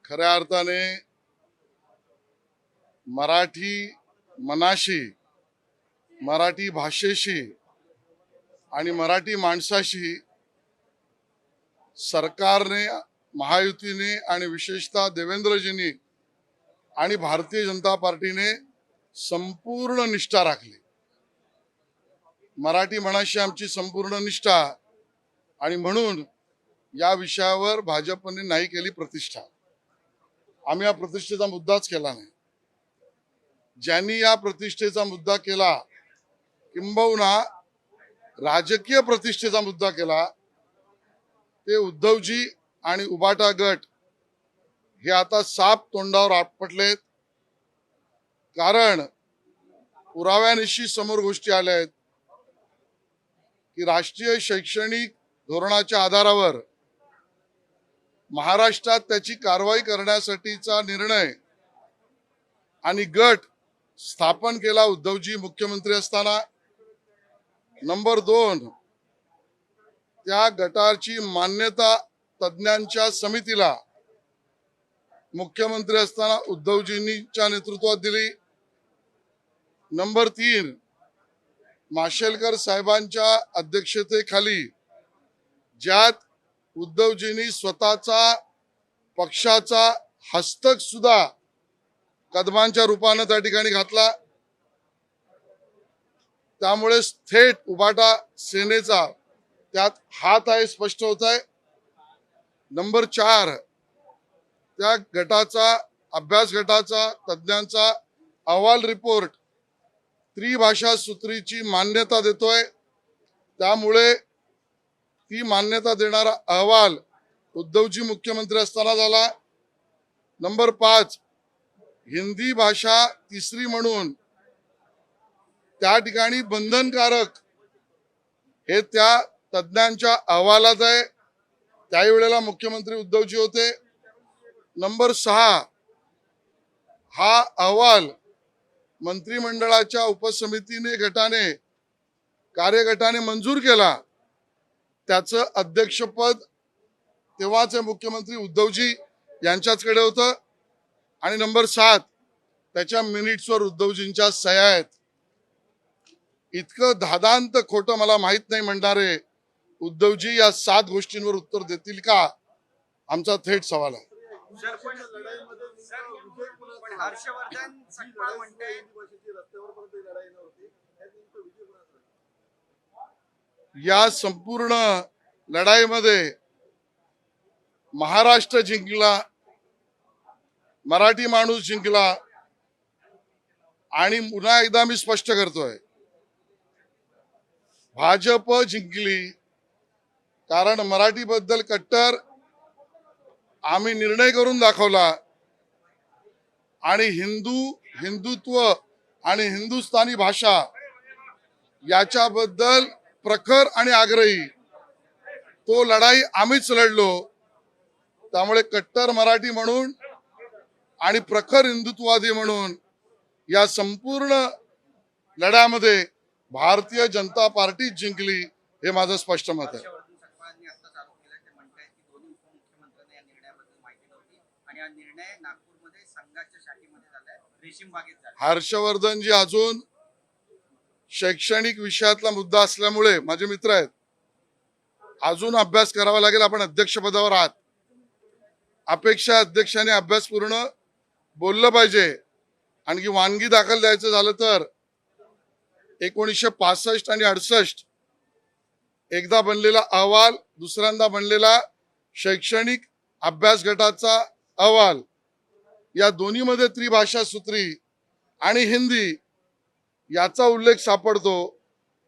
खऱ्या अर्थाने मराठी मनाशी, मराठी भाषेशी आणि मराठी माणसाशी सरकारने, महायुतीने आणि विशेषतः देवेंद्रजींनी आणि भारतीय जनता पार्टीने संपूर्ण निष्ठा राखली। मराठी मनाशी आमची संपूर्ण निष्ठा, आणि म्हणून या विषयावर भाजपने नाही केली प्रतिष्ठा। आम्ही या प्रतिष्ठेचा मुद्दाच केला नाही। ज्यांनी या प्रतिष्ठेचा मुद्दा केला, किंबहुना राजकीय प्रतिष्ठेचा मुद्दा केला, ते उद्धवजी आणि उबाटा गट हे आता साप तोंडावर आपटलेत। कारण पुराव्यानिशी समोर गोष्टी आल्या आहेत की राष्ट्रीय शैक्षणिक धोरणाच्या आधारावर महाराष्ट्रात त्याची कारवाई करण्यासाठीचा निर्णय आणि गट स्थापन केला उद्धवजी मुख्यमंत्री असताना। नंबर 2, त्या गटाची मान्यता तज्ञांच्या समितीला मुख्यमंत्री असताना उद्धवजींच्या नेतृत्वात दिली। नंबर 3, माशेलकर साहेबांच्या अध्यक्षतेखाली ज्यात उद्धवजींनी स्वतःचा पक्षाचा हस्तक सुद्धा कदमांच्या रूपाने त्या ठिकाणी घातला। त्यामुळे थेट उबाटा सेनेचा त्यात हात आहे, स्पष्ट होत आहे। नंबर 4, त्या गटाचा, अभ्यास गटाचा, तज्ञांचा अहवाल रिपोर्ट त्रिभाषा सूत्रीची मान्यता देतोय। त्यामुळे ती मान्यता देणारा अहवाल उद्धवजी मुख्यमंत्री असताना झाला। नंबर 5, हिंदी भाषा तिसरी म्हणून त्या ठिकाणी बंधनकारक हे त्या तज्ञांच्या अहवालात आहे। त्याही वेळेला मुख्यमंत्री उद्धवजी होते। नंबर 6, हा अहवाल मंत्रिमंडळाच्या उपसमितीने कार्यगटाने मंजूर केला। त्याचं अध्यक्षपद तेव्हाचे मुख्यमंत्री उद्धवजी यांच्याचकडे होतं। आणि नंबर 7, त्याच्या मिनिट्सवर उद्धवजींच्या सह्या आहेत। इतकं धादांत खोटं मला माहित नाही म्हणणारे उद्धवजी या 7 गोष्टींवर उत्तर देतील का, आमचा थेट सवाल आहे। या संपूर्ण लढाईमध्ये महाराष्ट्र जिंकला, मराठी माणूस जिंकला। आणि पुन्हा एकदा मी स्पष्ट करतोय, भाजप जिंकली कारण मराठी बद्दल कट्टर आम्ही निर्णय करून दाखवला। आणि हिंदुत्व आणि हिंदुस्थानी भाषा याच्याबद्दल प्रखर आणि आग्रही तो लढाई आम्हीच लढलो। त्यामुळे कट्टर मराठी म्हणून आणि प्रखर हिंदुत्ववादी म्हणून या संपूर्ण लढ्यामध्ये भारतीय जनता पार्टी जिंकली, हे माझं स्पष्ट मत आहे। हर्षवर्धनजी अजून शैक्षणिक विषयातला मुद्दा असल्यामुळे माझे मित्र आहेत, अजून अभ्यास करावा लागेल। आपण अध्यक्षपदावर आहात, अपेक्षा अध्यक्षाने अभ्यास पूर्ण बोललं पाहिजे। आणखी वानगी दाखल द्यायचं झालं तर 1965 आणि 68 एकदा बनलेला अहवाल, दुसऱ्यांदा बनलेला शैक्षणिक अभ्यास गटाचा अहवाल, या दोन्हीमध्ये त्रिभाषा सूत्री आणि हिंदी याचा उल्लेख सापडतो।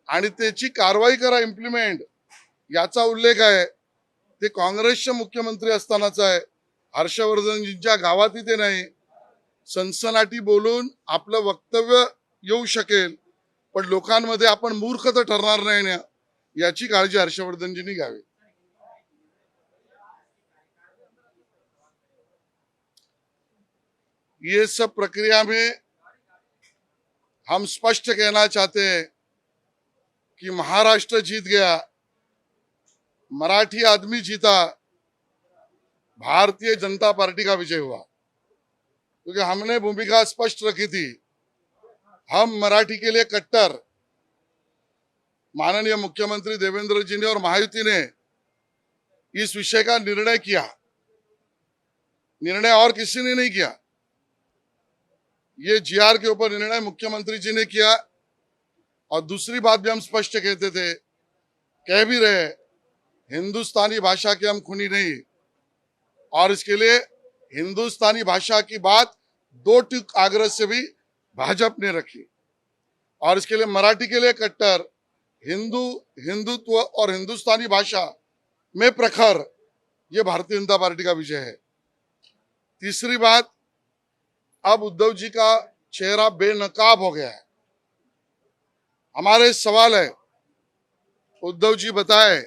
आणि त्याची कारवाई करा, इम्प्लिमेंट याचा उल्लेख आहे, ते काँग्रेसचे मुख्यमंत्री असतानाचा आहे। हर्षवर्धनजींच्या गावात ते नाही। सनसनाटी बोलून आपलं वक्तव्य येऊ शकेल, पण लोकांमध्ये आपण मूर्ख तर ठरणार नाही ना, याची काळजी हर्षवर्धनजींनी घ्यावी। ये सब प्रक्रिया में हम स्पष्ट कहना चाहते हैं कि महाराष्ट्र जीत गया, मराठी आदमी जीता। भारतीय जनता पार्टी का विजय हुआ, क्योंकि हमने भूमिका स्पष्ट रखी थी, हम मराठी के लिए कट्टर। माननीय मुख्यमंत्री देवेंद्र जी ने और महायुति ने इस विषय का निर्णय किया, निर्णय और किसी ने नहीं किया। ये जीआर के ऊपर निर्णय मुख्यमंत्री जी ने किया। और दूसरी बात भी हम स्पष्ट कहते थे, कह भी रहे, हिंदुस्तानी भाषा के हम खूनी नहीं, और इसके लिए हिंदुस्तानी भाषा की बात दो टूक आग्रह से भी भाजपा ने रखी, और इसके लिए मराठी के लिए कट्टर, हिंदुत्व और हिंदुस्तानी भाषा में प्रखर, ये भारतीय जनता पार्टी का विजय है। तीसरी बात, अब उद्धव जी का चेहरा बेनकाब हो गया है। हमारे सवाल है, उद्धव जी बताए,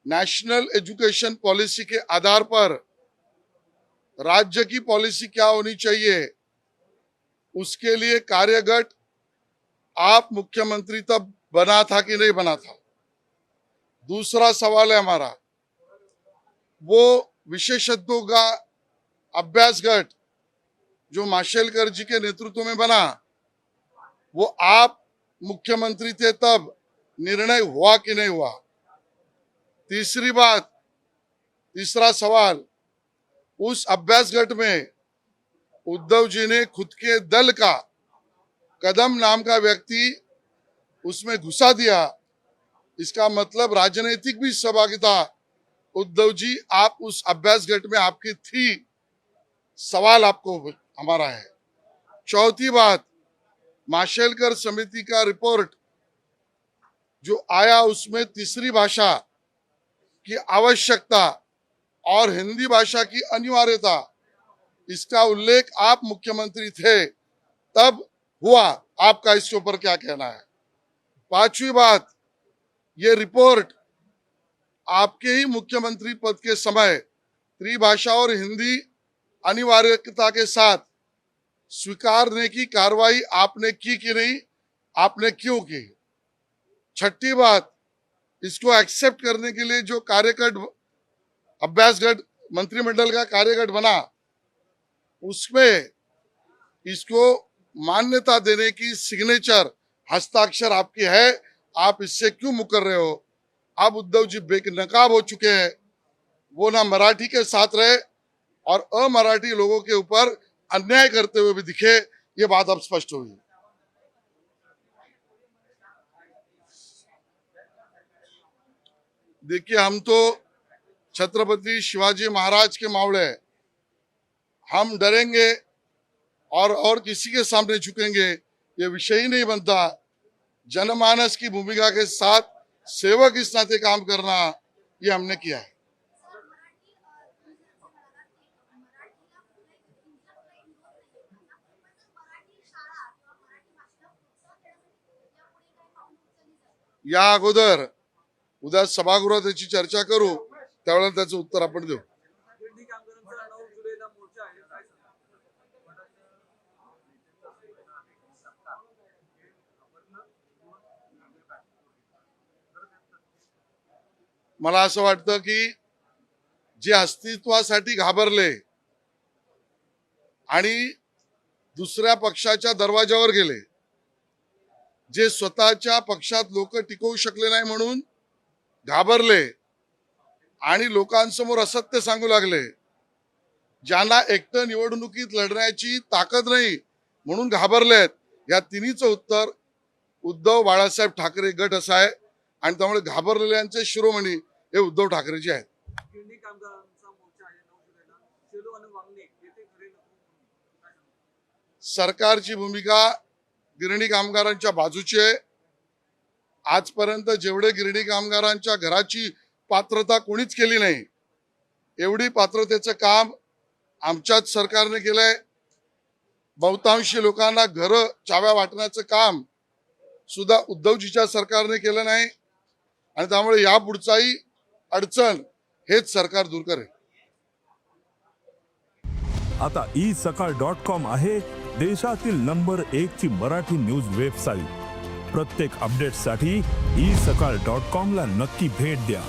नेशनल एजुकेशन पॉलिसी के आधार पर राज्य की पॉलिसी क्या होनी चाहिए, उसके लिए कार्यगठ आप मुख्यमंत्री तब बना था कि नहीं बना था। दूसरा सवाल है हमारा, वो विशेषज्ञों का अभ्यास गठ जो माशेलकर जी के नेतृत्व में बना, वो आप मुख्यमंत्री थे तब निर्णय हुआ कि नहीं हुआ। तीसरी बात, तीसरा सवाल, उस अभ्यास गठ में उद्धव जी ने खुद के दल का कदम नाम का व्यक्ति उसमें घुसा दिया, इसका मतलब राजनीतिक भी सहभागिता उद्धव जी आप उस अभ्यास गठ में आपकी थी, सवाल आपको हमारा है। चौथी बात, माशेलकर समिति का रिपोर्ट जो आया उसमें तीसरी भाषा की आवश्यकता और हिंदी भाषा की अनिवार्यता, इसका उल्लेख आप मुख्यमंत्री थे तब हुआ, आपका इसके ऊपर क्या कहना है। पांचवी बात, ये रिपोर्ट आपके ही मुख्यमंत्री पद के समय त्रिभाषा और हिंदी अनिवार्यता के साथ स्वीकारने की कार्रवाई आपने की कि नहीं, आपने क्यों की। छठी बात, इसको एक्सेप्ट करने के लिए जो कार्यगठ अभ्यास गठ मंत्रिमंडल का कार्यगठ बना, उसमें इसको मान्यता देने की सिग्नेचर हस्ताक्षर आपकी है, आप इससे क्यों मुकर रहे हो। अब उद्धव जी बेनकाब हो चुके हैं, वो ना मराठी के साथ रहे और अमराठी लोगों के ऊपर अन्याय करते हुए भी दिखे, ये बात अब स्पष्ट हुई। देखिए, हम तो छत्रपति शिवाजी महाराज के मावड़े, हम डरेंगे और किसी के सामने झुकेंगे, ये विषय ही नहीं बनता। जनमानस की भूमिका के साथ सेवक इस नाते काम करना, ये हमने किया है। या अगोदर उद्या सभागृहात याची चर्चा करू, त्यावेळेला त्याचं उत्तर आपण देऊ। मला असं वाटतं की जे अस्तित्वासाठी घाबरले आणि दुसऱ्या पक्षाच्या दरवाजावर गेले, जे स्वतःच्या पक्षात लोक टिकवू शकले नाही म्हणून घाबरले आणि लोकांसमोर असत्य सांगू लागले, ज्यांना एकटं निवडणुकीत लढण्याची ताकद नाही म्हणून घाबरलेत, या तिन्हीचं उत्तर उद्धव बाळासाहेब ठाकरे गट असा आहे। आणि त्यामुळे घाबरलेल्यांचे शिरोमणी हे उद्धव ठाकरेजी आहेत। सरकारची भूमिका गिरणी कामगारांच्या बाजूची आहे। आजपर्यंत जेवढे गिरणी कामगारांच्या घराची पात्रता कोणीच केली नाही, एवढी पात्रतेचं काम आमच्याच सरकारने केलंय। बहुतांशी लोकांना घर चाव्या वाटण्याचं काम सुद्धा उद्धवजीच्या सरकारने केलं नाही, आणि त्यामुळे या पुढचाही अडचण हेच सरकार दूर करेल। आता isakal.com आहे देशातील नंबर 1 ची मराठी न्यूज वेबसाईट। प्रत्येक अपडेटसाठी isakal.com ला नक्की भेट द्या।